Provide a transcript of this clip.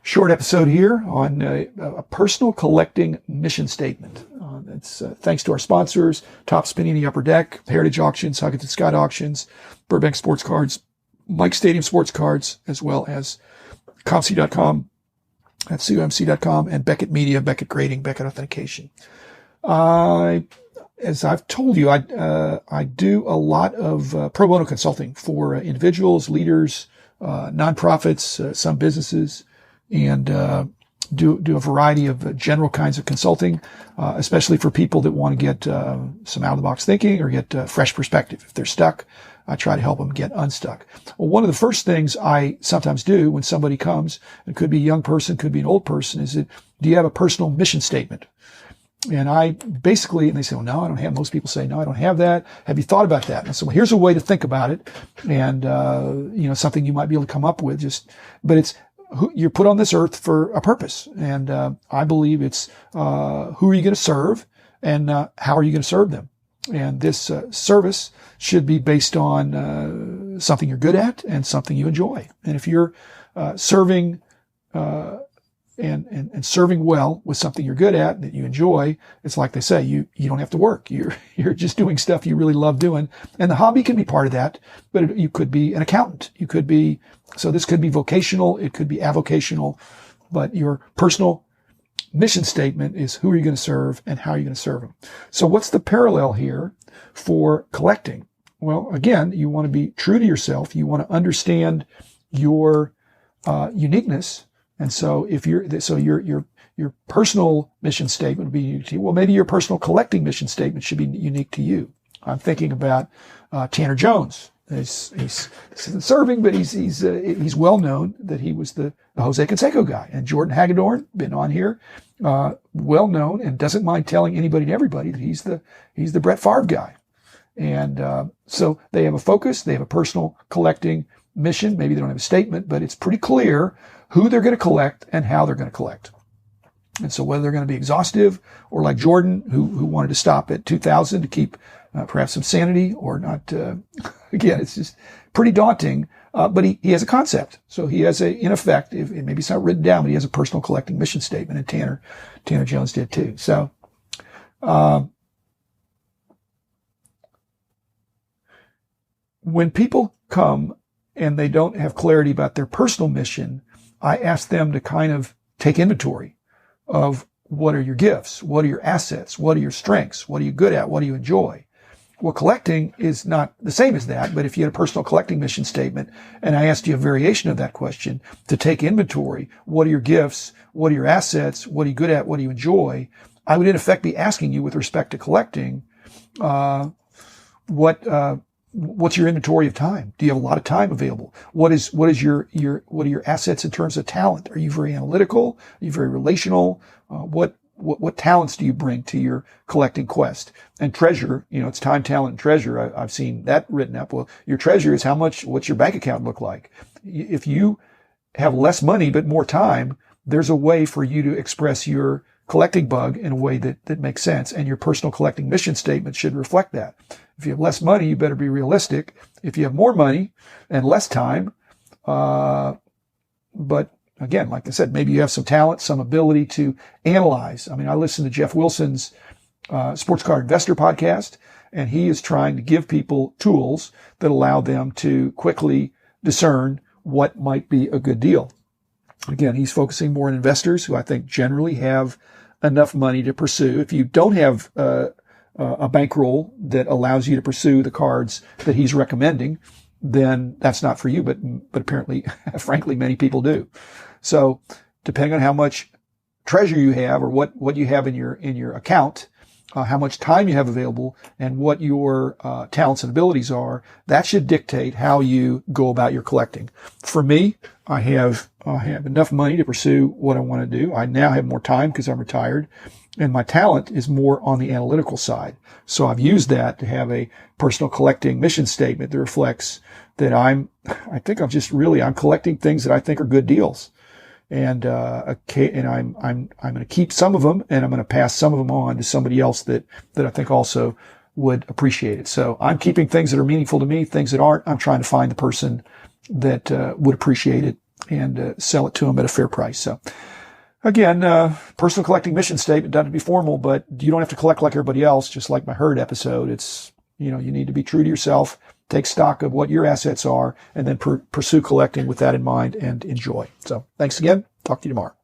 Short episode here on a personal collecting mission statement. It's thanks to our sponsors, Top Spinning the Upper Deck, Heritage Auctions, Huggins Scott Auctions, Burbank Sports Cards, Mike Stadium Sports Cards, as well as COMC.com, that's COMC.com, and Beckett Media, Beckett Grading, Beckett Authentication. As I've told you, I do a lot of pro bono consulting for individuals, leaders, nonprofits, some businesses, and do a variety of general kinds of consulting, especially for people that want to get some out-of-the-box thinking or get fresh perspective. If they're stuck, I try to help them get unstuck. Well, one of the first things I sometimes do when somebody comes, it could be a young person, could be an old person, is that, do you have a personal mission statement? And I basically, and they say, well, no, I don't have, most people say, no, I don't have that. Have you thought about that? And I said, well, here's a way to think about it. And, something you might be able to come up with but it's, you're put on this earth for a purpose. And, I believe it's, who are you going to serve and, how are you going to serve them? And this, service should be based on, something you're good at and something you enjoy. And if you're, serving, and serving well with something you're good at that you enjoy, it's like they say, you don't have to work. You're just doing stuff you really love doing. And the hobby can be part of that, but you could be an accountant. So this could be vocational. It could be avocational, but your personal mission statement is who are you going to serve and how are you going to serve them? So what's the parallel here for collecting? Well, again, you want to be true to yourself. You want to understand your, uniqueness. And so your personal mission statement would be unique to you. Well, maybe your personal collecting mission statement should be unique to you. I'm thinking about, Tanner Jones. This isn't serving, but he's well known that he was the Jose Canseco guy. And Jordan Hagedorn, been on here, well known and doesn't mind telling anybody and everybody that he's the Brett Favre guy. And, so they have a focus. They have a personal collecting mission. Maybe they don't have a statement, but it's pretty clear who they're going to collect and how they're going to collect. And so whether they're going to be exhaustive or like Jordan, who wanted to stop at 2,000 to keep perhaps some sanity or not, again, it's just pretty daunting. But he has a concept. So he has in effect, maybe it's not written down, but he has a personal collecting mission statement, and Tanner Jones did too. So, when people come and they don't have clarity about their personal mission, I ask them to kind of take inventory of what are your gifts? What are your assets? What are your strengths? What are you good at? What do you enjoy? Well, collecting is not the same as that, but if you had a personal collecting mission statement and I asked you a variation of that question to take inventory, what are your gifts? What are your assets? What are you good at? What do you enjoy? I would in effect be asking you with respect to collecting, what's your inventory of time? Do you have a lot of time available? What are your assets in terms of talent? Are you very analytical? Are you very relational? What talents do you bring to your collecting quest? And treasure, it's time, talent, and treasure. I've seen that written up. Well, your treasure is what's your bank account look like? If you have less money, but more time, there's a way for you to express your collecting bug in a way that makes sense. And your personal collecting mission statement should reflect that. If you have less money, you better be realistic. If you have more money and less time, but again, like I said, maybe you have some talent, some ability to analyze. I mean, I listen to Jeff Wilson's Sports Card Investor podcast, and he is trying to give people tools that allow them to quickly discern what might be a good deal. Again, he's focusing more on investors who I think generally have enough money to pursue. If you don't have a bankroll that allows you to pursue the cards that he's recommending, then that's not for you. But apparently, frankly, many people do. So depending on how much treasure you have or what you have in your account, how much time you have available and what your talents and abilities are, that should dictate how you go about your collecting. For me, I have enough money to pursue what I want to do. I now have more time because I'm retired, and my talent is more on the analytical side. So I've used that to have a personal collecting mission statement that reflects that I'm collecting things that I think are good deals. And I'm going to keep some of them, and I'm going to pass some of them on to somebody else that I think also would appreciate it. So I'm keeping things that are meaningful to me, things that aren't. I'm trying to find the person that would appreciate it and sell it to them at a fair price. So again, personal collecting mission statement doesn't have to be formal, but you don't have to collect like everybody else, just like my herd episode. It's, you need to be true to yourself, take stock of what your assets are, and then pursue collecting with that in mind and enjoy. So thanks again. Talk to you tomorrow.